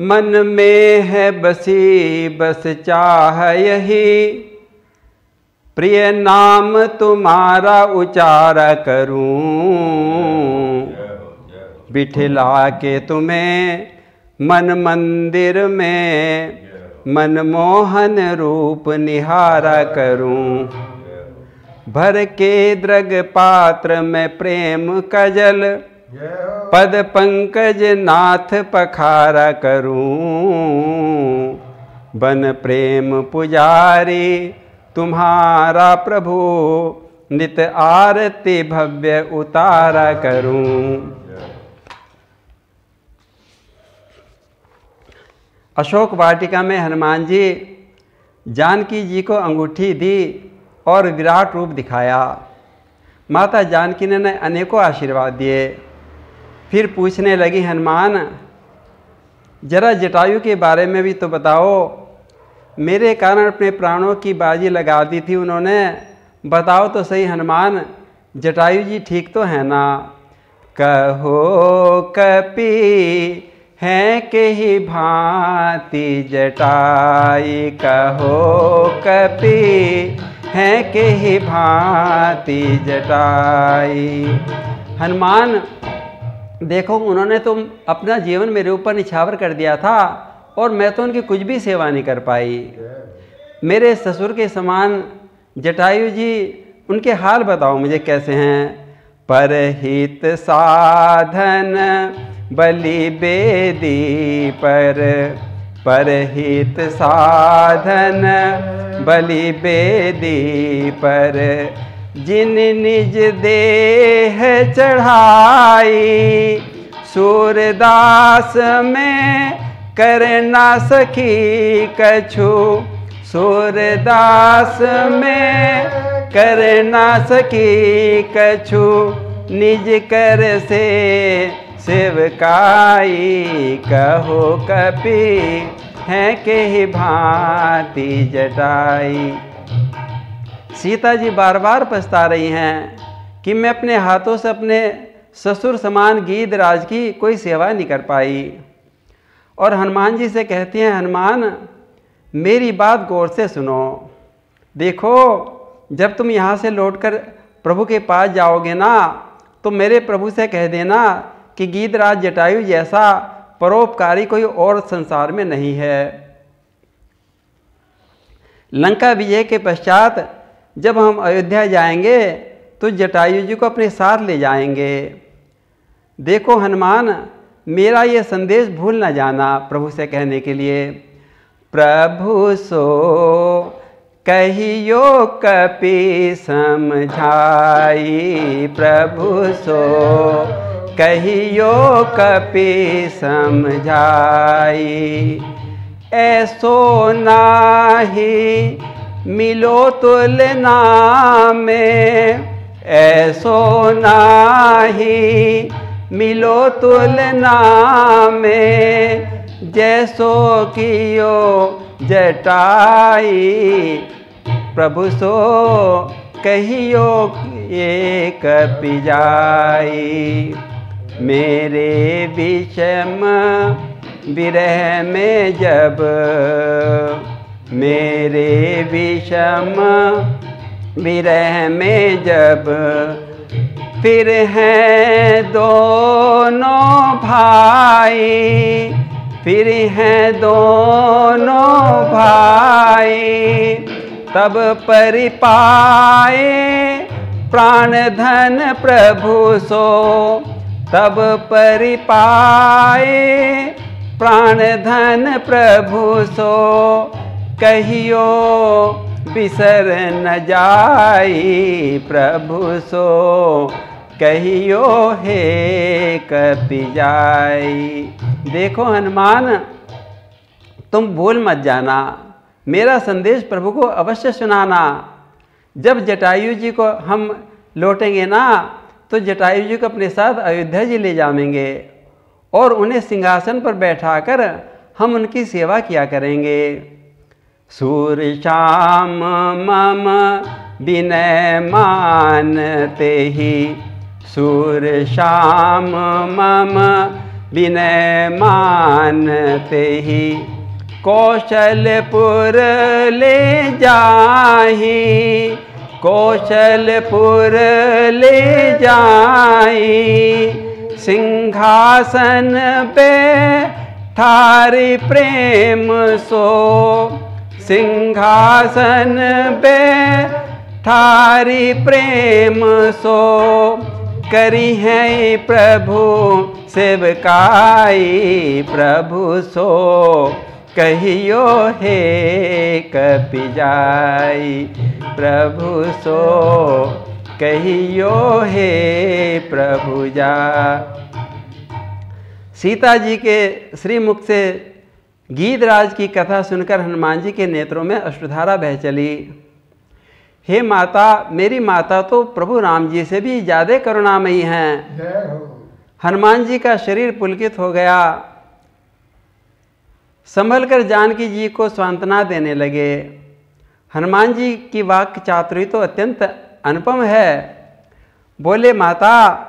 मन में है बसी बस चाह यही, प्रिय नाम तुम्हारा उचारा करूं। बिठला के तुम्हें मन मंदिर में, मनमोहन रूप निहारा करूं। भर के द्रग पात्र में प्रेम का जल, पद पंकज नाथ पखारा करूं। बन प्रेम पुजारी तुम्हारा प्रभु, नित आरती भव्य उतारा करूं। अशोक वाटिका में हनुमान जी जानकी जी को अंगूठी दी और विराट रूप दिखाया। माता जानकी ने अनेकों आशीर्वाद दिए। फिर पूछने लगी, हनुमान जरा जटायु के बारे में भी तो बताओ, मेरे कारण अपने प्राणों की बाजी लगा दी थी उन्होंने, बताओ तो सही हनुमान, जटायु जी ठीक तो है ना? कहो कपि हैं के ही भांति जटाई, कहो कपि हैं के ही भांति जटाई। हनुमान देखो, उन्होंने तो अपना जीवन मेरे ऊपर निछावर कर दिया था और मैं तो उनकी कुछ भी सेवा नहीं कर पाई। मेरे ससुर के समान जटायु जी, उनके हाल बताओ मुझे कैसे हैं? परहित साधन बलि बेदी पर, परहित साधन बलि बेदी पर, जिन निज देह चढ़ाई, सूरदास में करना सखी कछु, सूरदास में करना सखी कछु, निज कर से सेवकाई। कहो कपि हैं के ही भांति जटाई। सीता जी बार बार पछता रही हैं कि मैं अपने हाथों से अपने ससुर समान गीधराज की कोई सेवा नहीं कर पाई। और हनुमान जी से कहती हैं, हनुमान मेरी बात गौर से सुनो। देखो, जब तुम यहाँ से लौटकर प्रभु के पास जाओगे ना, तो मेरे प्रभु से कह देना कि गीधराज जटायु जैसा परोपकारी कोई और संसार में नहीं है। लंका विजय के पश्चात जब हम अयोध्या जाएंगे तो जटायु जी को अपने साथ ले जाएंगे। देखो हनुमान, मेरा ये संदेश भूल न जाना प्रभु से कहने के लिए। प्रभु सो कहियो कपि समझाई, प्रभु सो कहियो कपि समझाई। ऐसो नाही मिलो तुलना में, ऐसो नाही मिलो तुलना में, जैसो कियो जटाई। प्रभु सो कहियो एक कपि जाई। मेरे विषम विरह में जब, मेरे विषम विरह में जब, फिर हैं दोनों भाई, फिर हैं दोनों भाई। तब परिपाए प्राण धन प्रभु सो, तब परिपाए प्राण धन प्रभु सो, कहियो बिसर न जाई। प्रभु सो कहियो हे कपि जाई। देखो हनुमान, तुम भूल मत जाना, मेरा संदेश प्रभु को अवश्य सुनाना। जब जटायु जी को हम लौटेंगे ना, तो जटायु जी को अपने साथ अयोध्या जी ले जाएंगे और उन्हें सिंहासन पर बैठाकर हम उनकी सेवा किया करेंगे। सूर श्याम मम विनय मानते ही, सूर श्याम मम विनय मानते ही कौशलपुर ले जाही, कौशलपुर ले जाई। सिंहासन पे थारी प्रेम सो, सिंहासन पे थारी प्रेम सो। करी है प्रभु सेवकाई, प्रभु सो कहियो हे कपि जाई, प्रभु सो कहियो हे प्रभु जा। सीता जी के श्रीमुख से गीधराज की कथा सुनकर हनुमान जी के नेत्रों में अश्रुधारा बह चली। हे माता, मेरी माता तो प्रभु राम जी से भी ज़्यादा करुणामयी हैं। हनुमान जी का शरीर पुलकित हो गया। संभल कर जानकी जी को सांत्वना देने लगे। हनुमान जी की वाक्य चातुरी तो अत्यंत अनुपम है। बोले, माता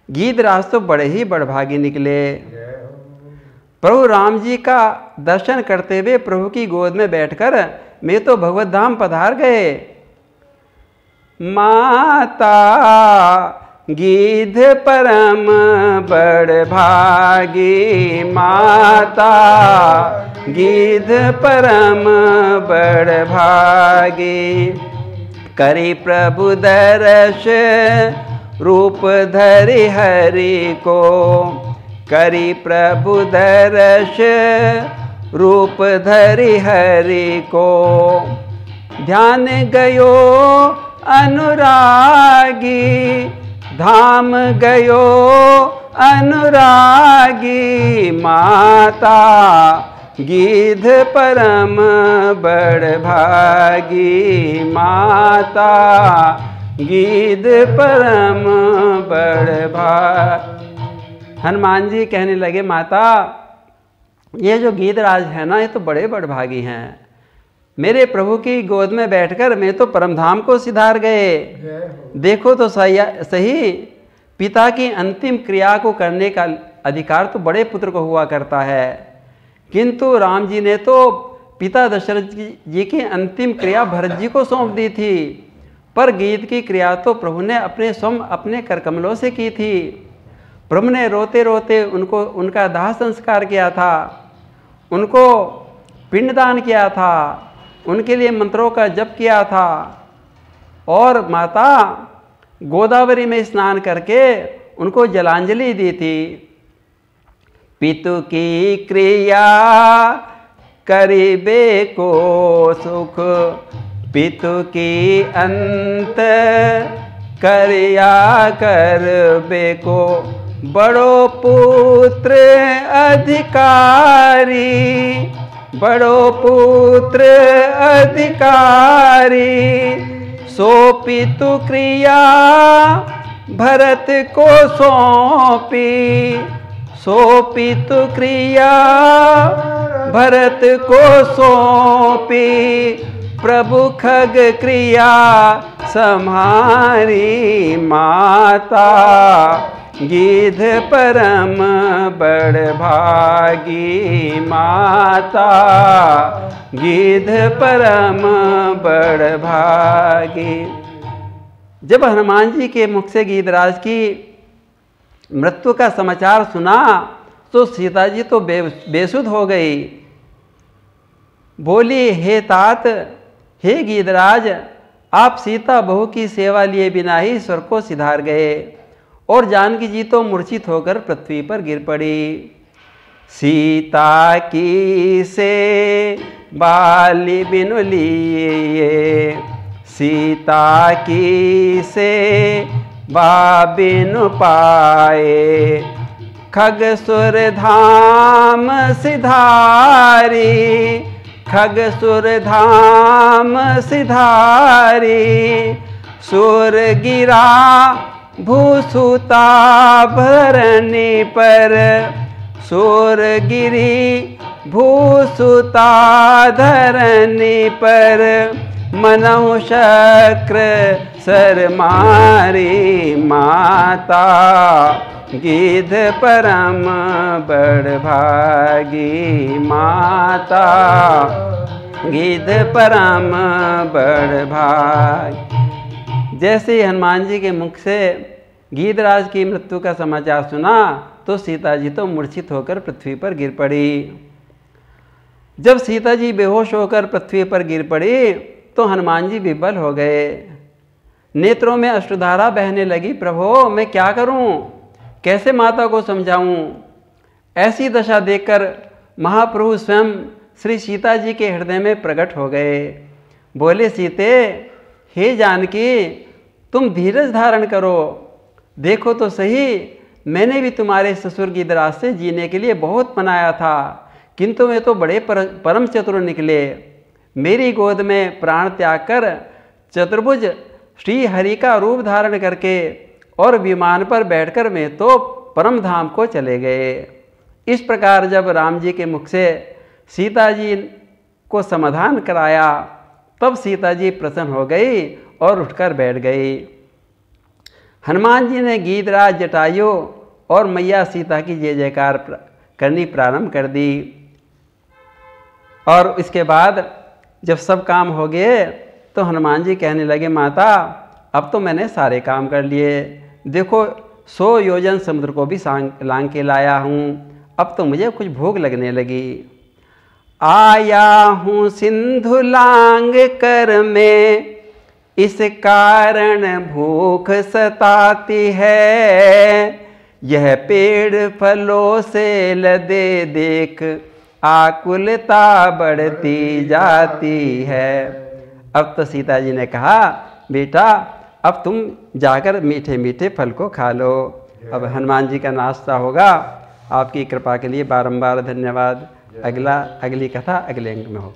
गीधराज तो बड़े ही बड़भागी निकले। प्रभु राम जी का दर्शन करते हुए प्रभु की गोद में बैठकर मैं तो भगवत धाम पधार गए। माता गीध परम बड़ भागी, माता गीध परम बड़ भागी। करी प्रभु दर्श रूप धरि हरि को, करी प्रभु दर्श रूप धरि हरि को। ध्यान गयो अनुरागी, धाम गयो अनुरागी। माता गीध परम बड़ भागी, माता गीध परम बड़ भागी। हनुमान जी कहने लगे, माता ये जो गीधराज है ना, ये तो बड़े बड़भागी हैं। मेरे प्रभु की गोद में बैठकर मैं तो परमधाम को सिधार गए। देखो तो सही, पिता की अंतिम क्रिया को करने का अधिकार तो बड़े पुत्र को हुआ करता है, किंतु राम जी ने तो पिता दशरथ जी की अंतिम क्रिया भरत जी को सौंप दी थी, पर गीध की क्रिया तो प्रभु ने अपने करकमलों से की थी। प्रभु ने रोते रोते उनका दाह संस्कार किया था, उनको पिंडदान किया था, उनके लिए मंत्रों का जप किया था, और माता गोदावरी में स्नान करके उनको जलांजलि दी थी। पितु की क्रिया करिबे को सुख, पितु की अंत करिया करबे को। बड़ो पुत्र अधिकारी, बड़ो पुत्र अधिकारी। सो पितु क्रिया भरत को सौंपी, सो पितु क्रिया भरत को सौंपी। प्रभु खग क्रिया सम्हारी। माता गीध परम बड़ भागी, माता गीध परम बड़ भागी। जब हनुमान जी के मुख से गीधराज की मृत्यु का समाचार सुना तो सीता जी तो बेसुध हो गई। बोली, हे तात, हे गीधराज, आप सीता बहू की सेवा लिए बिना ही स्वर को सिधार गए, और जानकी जी तो मूर्छित होकर पृथ्वी पर गिर पड़ी। सीता की से बाली बिनु लिए, सीता की से बाबिनु पाए। खगसुर धाम सिधारी, खगसुर धाम सिधारी। सुर गिरा भूसुता भरनी पर, सुर गिरी भूसुता धरनी पर। मनहु शक्र सर मारी माता, गिद्ध परम बड़ भागी माता, गिद्ध परम बड़ भाग। जैसे हनुमान जी के मुख से गीधराज की मृत्यु का समाचार सुना तो सीता जी तो मूर्छित होकर पृथ्वी पर गिर पड़ी। जब सीता जी बेहोश होकर पृथ्वी पर गिर पड़ी तो हनुमान जी विह्वल हो गए, नेत्रों में अश्रुधारा बहने लगी। प्रभो मैं क्या करूं, कैसे माता को समझाऊं। ऐसी दशा देखकर महाप्रभु स्वयं श्री सीता जी के हृदय में प्रकट हो गए। बोले, सीते हे जानकी तुम धीरज धारण करो, देखो तो सही मैंने भी तुम्हारे ससुर गीधराज से जीने के लिए बहुत मनाया था, किंतु वे तो बड़े परम चतुर निकले। मेरी गोद में प्राण त्याग कर चतुर्भुज श्री हरि का रूप धारण करके और विमान पर बैठकर वे तो परम धाम को चले गए। इस प्रकार जब राम जी के मुख से सीता जी को समाधान कराया तब सीता जी प्रसन्न हो गई और उठकर बैठ गई। हनुमान जी ने गीधराज, जटायु और मैया सीता की जय जयकार करनी प्रारंभ कर दी। और इसके बाद जब सब काम हो गए तो हनुमान जी कहने लगे, माता अब तो मैंने सारे काम कर लिए, देखो 100 योजन समुद्र को भी लांग के लाया हूँ, अब तो मुझे कुछ भूख लगने लगी। आया हूँ सिंधु लांग कर मैं, इस कारण भूख सताती है, यह पेड़ फलों से लदे देख आकुलता बढ़ती जाती है। अब तो सीता जी ने कहा, बेटा अब तुम जाकर मीठे मीठे फल को खा लो। अब हनुमान जी का नाश्ता होगा। आपकी कृपा के लिए बारंबार धन्यवाद। अगली कथा अगले अंक में हो।